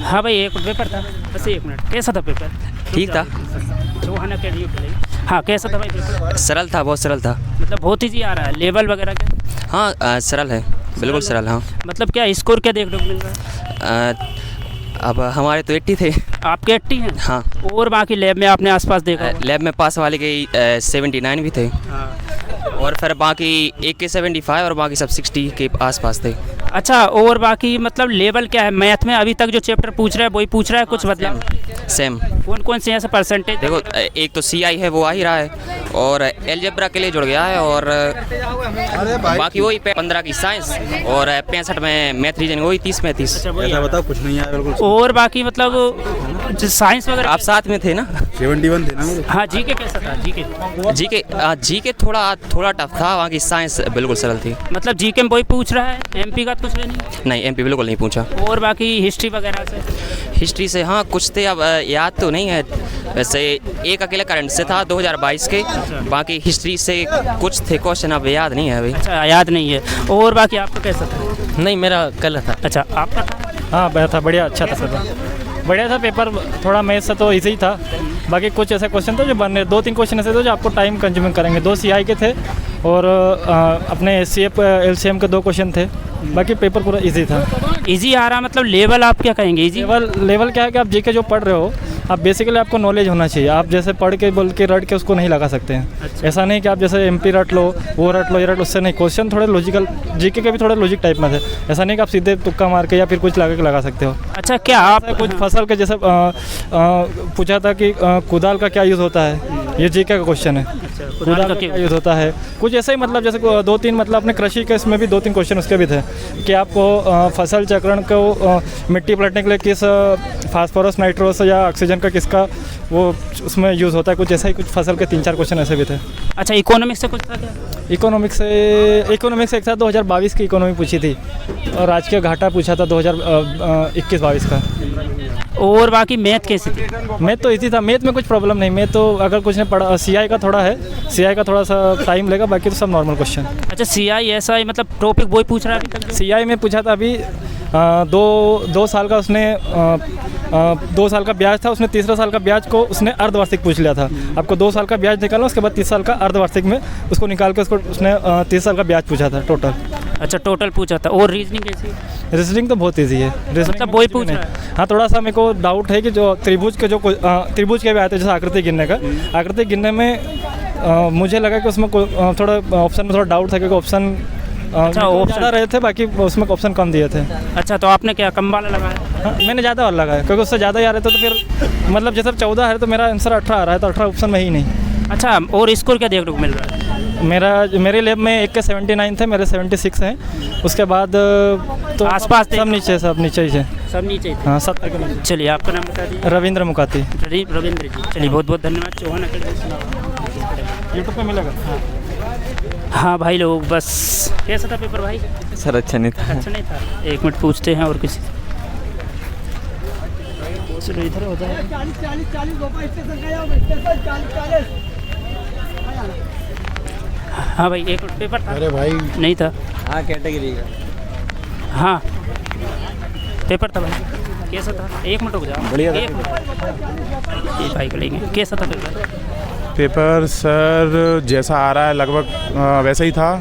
हाँ भाई एक पेपर था, बस 1 मिनट। कैसा था पेपर? ठीक था। चौहान अकेडमी के लिए। हाँ कैसा था भाई पेपर? सरल था, बहुत सरल था। मतलब बहुत ईजी आ रहा है, लेवल वगैरह क्या? हाँ सरल है, बिल्कुल सरल। हाँ मतलब क्या स्कोर क्या देखने को मिल रहा है? अब हमारे तो 80 थे। आपके 80 हैं? हाँ। और बाकी लैब में आपने आसपास देखा होगा? लैब में पास वाले के 79 भी थे। हाँ। और फिर बाकी एक के 75 और बाकी सब 60 के आसपास थे। अच्छा, और बाकी मतलब लेवल क्या है मैथ में? अभी तक जो चैप्टर पूछ रहा है वही पूछ रहा है, कुछ बदलाव? सेम। कौन कौन से ऐसे परसेंटेज? देखो एक तो CI है वो आ ही रहा है, और एलजेब्रा के लिए जुड़ गया है, और बाकी वही 15 की साइंस और 65 में मैथ रीजनिंग, वही 30 में 30। ऐसा बताओ, कुछ नहीं है बिल्कुल। और बाकी मतलब जो साइंस वगैरह आप साथ में थे ना? 71 थे ना मेरे। हाँ जीके कैसा था? जीके थोड़ा टफ था, वहाँ की साइंस बिल्कुल सरल थी। मतलब जीके में वही पूछ रहा है, एमपी का कुछ नहीं? नहीं MP बिल्कुल नहीं पूछा। और बाकी हिस्ट्री वगैरह से? हिस्ट्री से हाँ कुछ थे, अब याद तो नहीं है। वैसे एक अकेला करंट से था 2022 के, बाकी हिस्ट्री से कुछ थे क्वेश्चन, अब याद नहीं है अभी। अच्छा याद नहीं है। और बाकी आपका कैसा था? नहीं, मेरा कल था। अच्छा आपका था? हाँ बढ़िया था, बढ़िया अच्छा था पेपर, बढ़िया था पेपर। थोड़ा मैथ से तो इजी ही था, बाकी कुछ ऐसे क्वेश्चन थे जो बनने 2-3 क्वेश्चन ऐसे थे जो आपको टाइम कंज्यूमिंग करेंगे। 2 CI के थे और अपने SCF LCM के 2 क्वेश्चन थे, बाकी पेपर पूरा इजी था। इजी आ रहा मतलब लेवल आप क्या कहेंगे? इजी लेवल क्या है कि आप जीके जो पढ़ रहे हो, आप बेसिकली आपको नॉलेज होना चाहिए। आप जैसे पढ़ के बोल के रट के उसको नहीं लगा सकते हैं। अच्छा। ऐसा नहीं कि आप जैसे MP रट लो, वो रट लो, ये रट लो, उससे नहीं। क्वेश्चन थोड़े लॉजिकल, जीके के भी थोड़े लॉजिक टाइप में थे। ऐसा नहीं कि आप सीधे तुक्का मार के या फिर कुछ लगा के लगा सकते हो। अच्छा क्या आप कुछ फसल के जैसे पूछा था कि कुदाल का क्या यूज़ होता है, ये जीके का क्वेश्चन है। कुदाल का क्या यूज़ होता है, कुछ ऐसा ही मतलब जैसे 2-3 मतलब अपने कृषि के इसमें भी 2-3 क्वेश्चन उसके भी थे कि आपको फसल चक्रण को मिट्टी पलटने के लिए किस फास्फोरस, नाइट्रोस या ऑक्सीजन का किसका वो उसमें यूज़ होता है, कुछ ऐसा ही कुछ फसल के 3-4 क्वेश्चन ऐसे भी थे। अच्छा इकोनॉमिक्स से कुछ था क्या? इकोनॉमिक्स से एक था 2022 की इकोनॉमी पूछी थी, और आज के घाटा पूछा था 2021-22 का। और बाकी मैथ कैसी थी? मैथ तो इजी था, मैथ में कुछ प्रॉब्लम नहीं। मैथ तो अगर कुछ ने पढ़ा, CI का थोड़ा है, CI का थोड़ा सा टाइम लेगा, बाकी तो सब नॉर्मल क्वेश्चन। अच्छा CI SI मतलब टॉपिक वही पूछ रहा है अभी तक? CI में पूछा था अभी 2 साल का उसने 2 साल का ब्याज था, उसने तीसरा साल का ब्याज को उसने अर्धवार्षिक पूछ लिया था। आपको 2 साल का ब्याज निकालना, उसके बाद 30 साल का अर्धवार्षिक में उसको निकाल के उसको उसने 30 साल का ब्याज पूछा था टोटल। अच्छा टोटल पूछा था। और रीजनिंग कैसी? रीजनिंग तो बहुत ईजी है। मतलब वही पूछ रहा है? हाँ, थोड़ा सा मेरे को डाउट है कि जो त्रिभुज के भी आते हैं, जैसे आकृति गिनने का, आकृति गिनने में मुझे लगा कि उसमें थोड़ा ऑप्शन में थोड़ा डाउट था, क्योंकि ऑप्शन ज़्यादा रहे थे, बाकी उसमें ऑप्शन कम दिए थे। अच्छा तो आपने क्या कम वाला लगाया? हाँ, मैंने ज़्यादा वाला लगाया, क्योंकि उससे ज़्यादा ही आ रहे थे, तो फिर मतलब जैसे 14 है तो मेरा आंसर 18 आ रहा है, तो 18 ऑप्शन में ही नहीं। अच्छा और स्कोर क्या देखने को मिल रहा है? मेरे लैब में एक के 79 थे, मेरे 76 हैं। उसके बाद तो आसपास सब नीचे ही थे। सब नीचे? हाँ 70 के नीचे। चलिए आपका नाम बता दीजिए। रविंद्र मुकाती। रविंद्र जी, चलिए बहुत बहुत धन्यवाद। चौहान अकेडमी यूट्यूब पे मिलेगा। हाँ भाई लोग, बस कैसा था पेपर भाई? सर अच्छा नहीं था। अच्छा नहीं था? 1 मिनट पूछते हैं और किसी। चलो इधर हो जाए। हाँ भाई 1 मिनट पेपर था? अरे भाई नहीं था। हाँ कैटेगरी का। हाँ पेपर था भाई, कैसा था? 1 मिनट रुक जाओ। बढ़िया था। 1 मिनट ये भाई को लेंगे। कैसा था पेपर? पेपर सर जैसा आ रहा है लगभग वैसा ही था,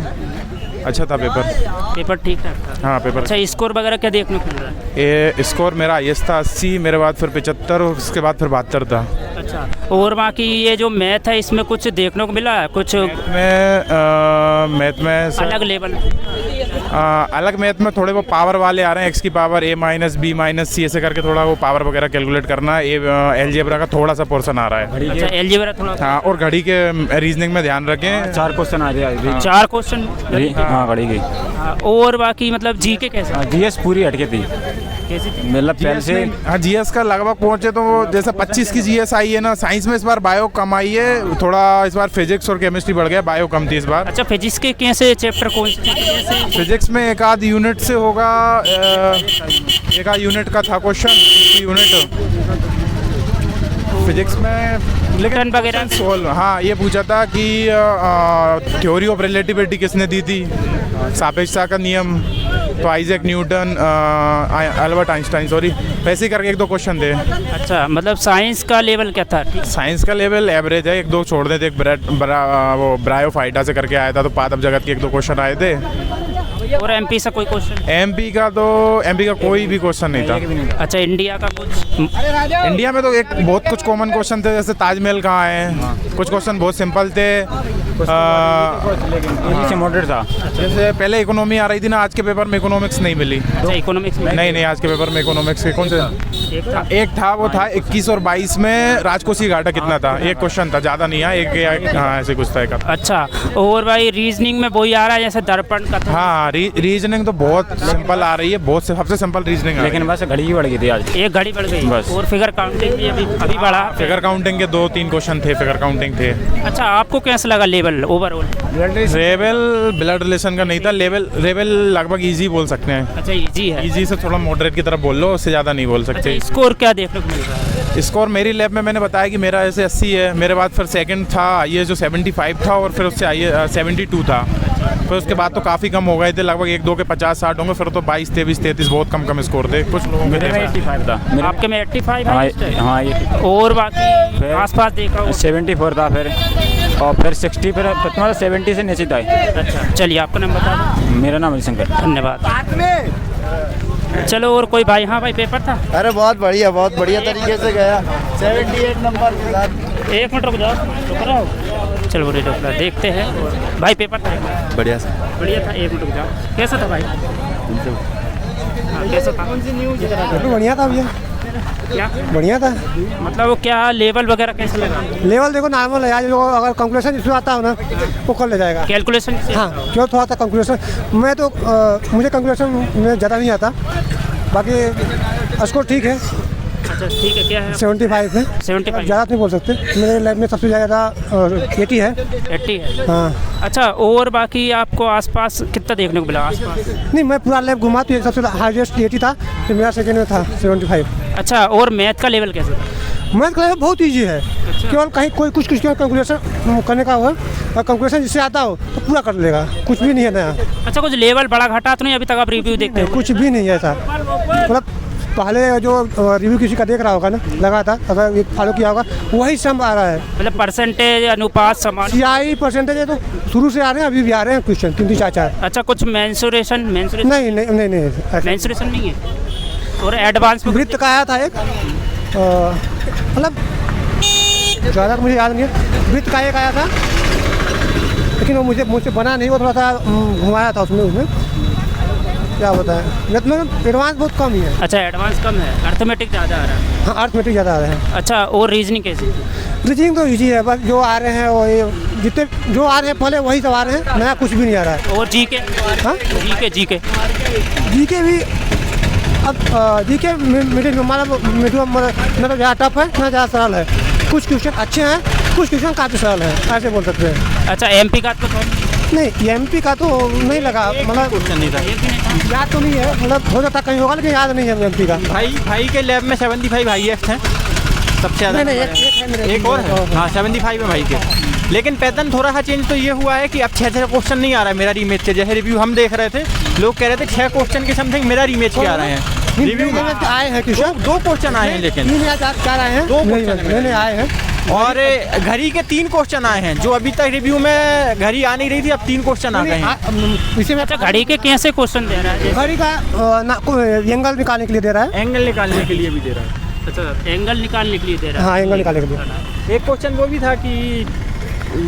अच्छा था पेपर ठीक ठाक था। हाँ पेपर। अच्छा स्कोर वगैरह क्या देखने को मिल रहा है? ये स्कोर मेरा हाईएस्ट था 80, मेरे बाद फिर 75 और उसके बाद फिर 72 था। अच्छा और बाकी ये जो मैथ है इसमें कुछ देखने को मिला है? कुछ मैथ में सर, अलग लेवल? अलग मैथ में थोड़े वो पावर वाले आ रहे हैं, x की power a minus b minus c ऐसे करके थोड़ा वो पावर वगैरह कैलकुलेट करना है। ये अलजेब्रा का थोड़ा सा पोर्शन आ रहा है। अच्छा अलजेब्रा थोड़ा। हाँ और घड़ी के रीजनिंग में ध्यान रखें। 4 क्वेश्चन आ रहे हैं। 4 क्वेश्चन? हाँ घड़ी की। और बाकी मतलब जीके कैसा? GS पूरी हटके थी, कैसी थी? मतलब पहले से। हाँ GS का लगभग पहुंचे तो वो जैसे 25 की GS आई है ना। साइंस में इस बार बायो कम आई है थोड़ा, इस बार फिजिक्स और केमिस्ट्री बढ़ गया, बायो कम थी इस बार। अच्छा फिजिक्स के कैसे चैप्टर कौन से? फिजिक्स में एक आध यूनिट से होगा, एक आध यूनिट का था क्वेश्चन, यूनिट फिजिक्स में। लेकिन वगैरह सोल्व, हाँ ये पूछा था कि थ्योरी ऑफ रिलेटिविटी किसने दी थी, सापेक्षता का नियम, तो Isaac Newton, Albert Einstein, sorry, वैसे ही करके 1-2 क्वेश्चन थे। अच्छा, मतलब साइंस का लेवल क्या था? साइंस का लेवल एवरेज है, 1-2 छोड़ देते। एक वो ब्रायोफाइटा से करके आया था, तो पादप जगत के 1-2 क्वेश्चन आए थे। और एमपी से कोई क्वेश्चन? एमपी का कोई भी क्वेश्चन नहीं था। अच्छा, इंडिया का कुछ? इंडिया में तो एक बहुत कुछ कॉमन क्वेश्चन थे, जैसे ताजमहल कहाँ है, कुछ क्वेश्चन बहुत सिंपल थे। से मॉडरेट था। जैसे पहले इकोनॉमी आ रही थी ना, आज के पेपर में इकोनॉमिक्स नहीं मिली। अच्छा, इकोनॉमिक्स में? नहीं, आज के पेपर में इकोनॉमिक्स के कौन से एक था, वो था 21 और 22 में राजकोषीय घाटा कितना था, एक क्वेश्चन था, ज़्यादा नहीं है, हाँ ऐसे कुछ था एक। अच्छा, और भाई रीजनिंग में वही आ रहा है जैसे दर्पण का था? हाँ, रीजनिंग तो बहुत सिंपल आ रही है, बहुत सबसे सिंपल रीजनिंग। लेकिन बस घड़ी ही बढ़ गई थी आज, एक घड़ी बढ़ गई बस। और फिगर काउंटिंग भी अभी बढ़ा? फिगर काउंटिंग के 2-3 क्वेश्चन थे, फिगर काउंटिंग थे। अच्छा, आपको कैसा लगा level overall? Level blood relation का नहीं था, लेवल लगभग इजी बोल सकते हैं। अच्छा, इजी है। इजी से थोड़ा मॉडरेट की तरफ बोल लो, उससे ज़्यादा नहीं बोल सकते। अच्छा, स्कोर क्या देखने को मिल रहा है? स्कोर मेरी लैब में मैंने बताया कि मेरा ऐसे 80 है, मेरे बाद फिर सेकंड था ये जो 75 था, और फिर उससे 72 था। फिर उसके बाद तो काफ़ी कम हो गए थे, लगभग 1-2 के 50-60 होंगे, फिर तो 22, 23, 33 बहुत कम स्कोर थे कुछ लोगों के। 85 था आपके में 85 है? हाँ, ये और बाकी आसपास देखा हो? 74 था फिर, और फिर 60, फिर तुम्हारा 70 से नीचे था। अच्छा, चलिए आपका नाम बता दो। मेरा नाम हरिशंकर। धन्यवाद। चलो, और कोई भाई? हाँ भाई, पेपर था? अरे बहुत बढ़िया तरीके से गया, 78 नंबर के साथ। 1 मिनट रुक जाओ, रुक रहा हो? चलो रेडी अपना देखते हैं। भाई पेपर था? बढ़िया था। 1 मिनट रुक जाओ। कैसा था भाई? हाँ, कैसा था? बढ़िया था भैया, क्या बढ़िया था। मतलब वो क्या लेवल वगैरह कैसे लगा? लेवल देखो नॉर्मल है यार, जो अगर कैलकुलेशन इसमें आता है ना वो कर ले जाएगा। कैलकुलेशन? हाँ, क्यों थोड़ा सा कैलकुलेशन मैं तो मुझे कैलकुलेशन में ज़्यादा नहीं आता, बाकी स्कोर ठीक है। अच्छा, ठीक है। क्या है? 75 है। 75? ज़्यादा नहीं बोल सकते, मेरे लैब में सबसे ज़्यादा 80 है। 80 है? हाँ। अच्छा, और बाकी आपको आसपास कितना देखने को मिला आसपास? नहीं, मैं पूरा लैब घुमा तो सबसे हाईएस्ट 80 था, फिर मेरा सेकेंड में था 75। अच्छा, और मैथ का लेवल कैसे था? मैथ का लेवल बहुत ईजी है। अच्छा। केवल कहीं कोई कुछ कैलकुलेशन करने का हो, और कैलकुलेशन जिससे आता हो तो पूरा कर लेगा, कुछ भी नहीं है नया। अच्छा, कुछ लेवल बड़ा घटा तो नहीं अभी तक आप रिव्यू देखते हो? कुछ भी नहीं है ऐसा। मतलब पहले जो रिव्यू किसी का देख रहा होगा ना, लगा था, अगर फॉलो किया होगा वही सम आ रहा है। मतलब परसेंटेज अनुपात समान? CI परसेंटेज है तो शुरू से आ रहे हैं, अभी भी आ रहे हैं क्वेश्चन 3-4। अच्छा, कुछ मेंसुरेशन? नहीं, मेंसुरेशन नहीं है। और एडवांस वृत्त का आया था एक, मतलब ज़्यादा मुझे याद नहीं है। वृत्त का एक आया था, लेकिन वो मुझसे बना नहीं, वो थोड़ा सा घुमाया था उसमें क्या होता है, एडवांस बहुत कम ही है। अच्छा, एडवांस कम है, अर्थमेटिक ज़्यादा आ रहा है। हाँ, अर्थमेटिक ज़्यादा आ रहे हैं। अच्छा, और रीजनिंग कैसी? रीजनिंग तो ईजी है, बस जो आ रहे हैं वो जितने जो आ रहे हैं पहले वही सब आ रहे हैं, नया कुछ भी नहीं आ रहा है। और जीके? हाँ, जीके भी अब जीके मीडियम ना तो ज़्यादा टफ है ना ज़्यादा सरल है। कुछ क्वेश्चन अच्छे हैं, कुछ क्वेश्चन काफ़ी सरल है, ऐसे बोल सकते हैं। अच्छा, एमपी का तो नहीं, एमपी का तो नहीं लगा, मतलब क्वेश्चन नहीं था, याद तो नहीं है, मतलब हो जाता कहीं होगा, लेकिन याद नहीं है एमपी का। भाई के लैब में 75 हाईएस्ट हैं सबसे ज़्यादा। नहीं, एक और है, हाँ 75 है भाई के। लेकिन पैटर्न थोड़ा सा चेंज तो ये हुआ है कि अब 6 क्वेश्चन नहीं आ रहा है मेरा रीमेच से। जैसे रिव्यू हम देख रहे थे, लोग कह रहे थे 6 क्वेश्चन के समथिंग मेरा रीमेच के आ रहे हैं। रिव्यू में आए हैं क्वेश्चन 2 क्वेश्चन आए हैं, लेकिन 3,000 आए हैं, 2 क्वेश्चन नहीं आए हैं। और घड़ी के 3 क्वेश्चन आए हैं, जो अभी तक रिव्यू में घड़ी आ नहीं रही थी, अब 3 क्वेश्चन आ गए हैं। इसी में अच्छा, घड़ी के कैसे क्वेश्चन दे रहा है? घड़ी का एंगल निकालने के लिए दे रहा है। एंगल निकालने के लिए भी दे रहा है। अच्छा, एंगल निकालने के लिए दे रहा है? हाँ, एंगल निकालने के लिए। एक क्वेश्चन वो भी था कि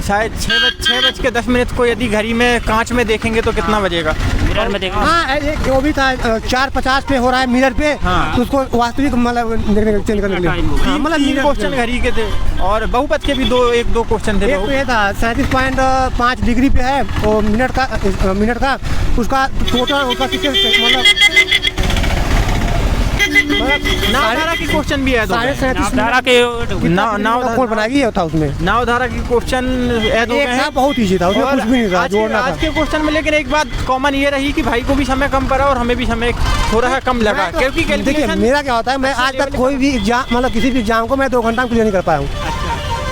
शायद 6:10 को यदि घड़ी में कांच में देखेंगे तो कितना बजेगा। मिरर में देखा? हाँ, एक जो भी था 4:50 पे हो रहा है मिरर पे, हाँ। तो उसको वास्तविक मतलब देखने के चेंज करने के लिए, हाँ, मतलब 3 क्वेश्चन घड़ी के थे, और बहुपद के भी 1-2 क्वेश्चन थे। एक तो ये था 37.5 डिग्री पे है, वो मिनट का उसका टोटल उसका मतलब नावधारा की क्वेश्चन भी है, 37.5 धारा के कौन बनाएगी था उसमें। नावधारा की क्वेश्चन ऐड हो गए हैं। बहुत ईजी था, उसमें कुछ भी नहीं था, जोड़ना आज के क्वेश्चन में। लेकिन एक बात कॉमन ये रही कि भाई को भी समय कम पड़ा और हमें भी समय थोड़ा सा कम लगा, क्योंकि देखिए मेरा क्या होता है, मैं आज तक कोई भी एग्जाम मतलब किसी भी एग्जाम को मैं 2 घंटा में क्लियर नहीं कर पाया हूँ।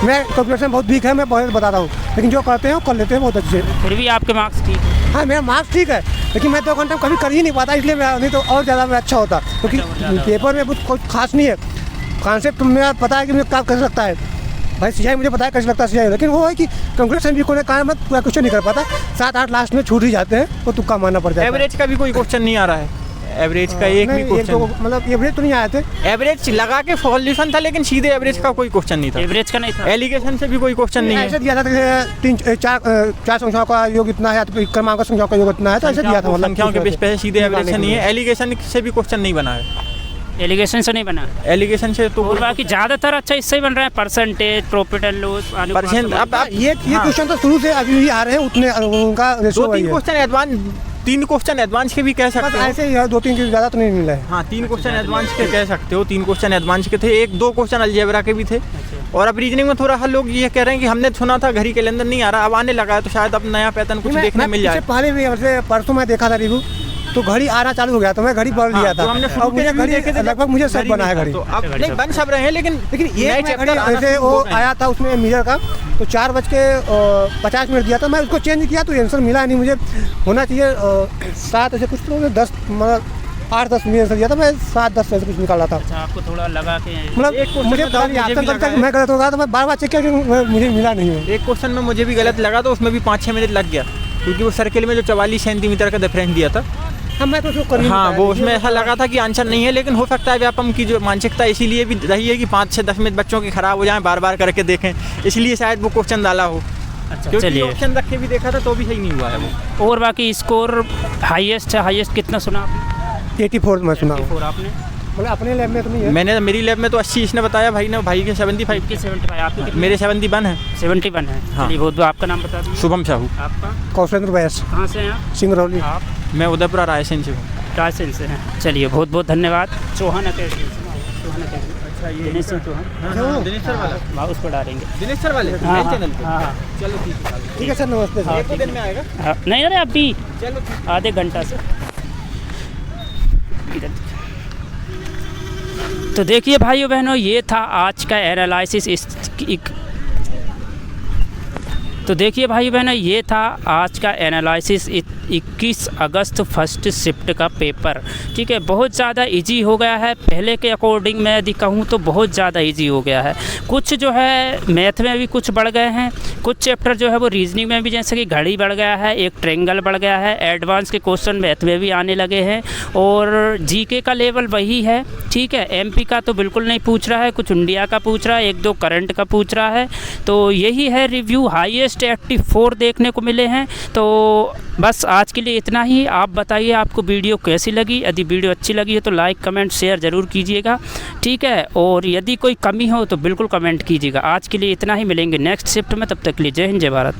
मैं कैलकुलेशन बहुत वीक है, मैं बहुत बताता हूँ, लेकिन जो करते हैं वो कर लेते हैं बहुत अच्छे। फिर भी आपके मार्क्स ठीक? हाँ मेरा मार्क्स ठीक है, लेकिन मैं 2 घंटे में कभी कर ही नहीं पाता, इसलिए मैं नहीं तो और ज़्यादा मेरा अच्छा होता, क्योंकि पेपर में कुछ खास नहीं है। कॉन्सेप्ट मेरा पता है कि मुझे क्या कर सकता है, भाई सिंचाई मुझे पता है कैसे लगता है सिंचाई, लेकिन वो है कि कैलकुलेशन भी कोई कारण मैं पूरा क्वेश्चन नहीं कर पाता, 7-8 लास्ट में छूट ही जाते हैं, वो तुक्का मारना पड़ जाता है। एवरेज का भी कोई क्वेश्चन नहीं आ रहा है, एवरेज का एक भी क्वेश्चन, मतलब एवरेज तो नहीं आए थे, एवरेज लगा के सॉल्यूशन था, लेकिन सीधे एवरेज का कोई क्वेश्चन नहीं था, एवरेज का नहीं था। एलिगेशन से भी कोई क्वेश्चन नहीं ऐसे है। दिया था कि 4 संख्याओं का योग इतना है, क्रमांक संख्याओं का योग इतना है, तो ऐसे दिया था, मतलब संख्याओं के बेस पे सीधे एवरेज से नहीं है, एलिगेशन से भी क्वेश्चन नहीं बना है, एलिगेशन से नहीं बना, एलिगेशन से तो और बाकी ज़्यादातर अच्छा इससे ही बन रहा है, percentage, profit and loss, percent. अब ये क्वेश्चन तो शुरू से अभी भी आ रहे हैं, उतने उनका ratio 2-3 question advance, 3 question advance के भी कह सकते हो। ऐसे ही 2-3 की ज़्यादा तो नहीं मिला है। हाँ 3 क्वेश्चन एडवांस के कह सकते हो, 3 क्वेश्चन एडवांस के थे, 1-2 क्वेश्चन अलजेब्रा के भी थे। और अब रीजनिंग में थोड़ा हल लोग ये कह रहे हैं कि हमने सुना था घड़ी कैलेंडर नहीं आ रहा, अब आने लगा है, तो शायद अब नया पैटर्न कुछ देखने मिल जाए। पहले भी वैसे परसों मैं देखा था रिव्यू, तो घड़ी आना चालू हो गया, तो मैं घड़ी पढ़ लिया था, तो हमने और मुझे घड़ी लगभग मुझे सब बना है घड़ी, तो अब नहीं बन सब रहे हैं, लेकिन ये नए घड़ी चैप्टर आना जैसे शुरू वो हो गए हैं। आया था उसमें मीटर का, तो 4:50 दिया था, मैं उसको चेंज किया तो आंसर मिला नहीं, मुझे होना चाहिए 7 ऐसे कुछ, तो 10 मतलब 8-10 में आंसर दिया था, मैं 7-10 ऐसे कुछ निकाला था, अच्छा आपको थोड़ा लगा के मतलब मुझे पता नहीं आपका लगता कि मैं गलत होगा, तो मैं बार-बार चेक किया कि मुझे मिला नहीं है। एक क्वेश्चन में मुझे भी गलत लगा, तो उसमें भी 5-6 मिनट लग गया, क्योंकि वो सर्किल में जो 44 सेंटीमीटर का डिफरेंस दिया था। हाँ मैं तो उसको कर ही नहीं हाँ पाया, वो मुझे उसमें ऐसा लगा था कि आंसर नहीं है, लेकिन हो सकता है व्यापम की जो मानसिकता इसीलिए भी रही है कि 5 से 10 मिनट बच्चों के खराब हो जाएं, बार बार करके देखें, इसलिए शायद वो क्वेश्चन डाला हो। अच्छा क्योंकि चलिए, ऑप्शन रख के भी देखा था तो भी सही नहीं हुआ है वो। और बाकी स्कोर हाईएस्ट है, हाईएस्ट कितना सुना आपने? 84 मैं सुना हूँ, 84 आपने? मतलब अपने लैब में तो नहीं है। मैंने मेरी लैब में तो 80 इसने बताया भाई ने, भाई के 75, आपके 75, आपके कितने? मेरे 71 है। 71 है। हाँ। चलिए बहुत बहुत, आपका नाम बता दीजिए। शुभम साहू। आपका कौशलेंद्र बैस, कहाँ से हैं आप? सिंगरौली। आप मैं उदयपुरा रायसेन से हूँ। रायसेन से हैं। चलिए बहुत बहुत धन्यवाद। चौहान अकेडमी, चौहान अकेडमी, अच्छा ये दिनेश सिंह चौहान, दिनेश सर वाला, हाँ उस पर डालेंगे। दिनेश सर वाले हाँ नए चैनल पे। हाँ हाँ चलो ठीक है, ठीक है सर, नमस्ते सर। 1 दिन में आएगा। हाँ, नहीं अरे अभी चलो ठीक। आधे घंटा से। तो देखिए भाइयों बहनों, ये था आज का एनालिसिस तो देखिए भाई बहनों, ये था आज का एनालिसिस 21 अगस्त फर्स्ट शिफ्ट का पेपर। ठीक है, बहुत ज़्यादा इजी हो गया है, पहले के अकॉर्डिंग मैं यदि कहूँ तो बहुत ज़्यादा इजी हो गया है। कुछ जो है मैथ में भी कुछ बढ़ गए हैं, कुछ चैप्टर जो है वो रीजनिंग में भी, जैसे कि घड़ी बढ़ गया है, एक ट्रेंगल बढ़ गया है, एडवांस के क्वेश्चन मैथ में भी आने लगे हैं, और जीके का लेवल वही है। ठीक है, एमपी का तो बिल्कुल नहीं पूछ रहा है, कुछ इंडिया का पूछ रहा है, 1-2 करंट का पूछ रहा है। तो यही है रिव्यू, हाईएस्ट 84 देखने को मिले हैं। तो बस आज के लिए इतना ही। आप बताइए आपको वीडियो कैसी लगी, यदि वीडियो अच्छी लगी है तो लाइक कमेंट शेयर ज़रूर कीजिएगा। ठीक है, और यदि कोई कमी हो तो बिल्कुल कमेंट कीजिएगा। आज के लिए इतना ही, मिलेंगे नेक्स्ट शिफ्ट में, तब तक के लिए जय हिंद जय भारत।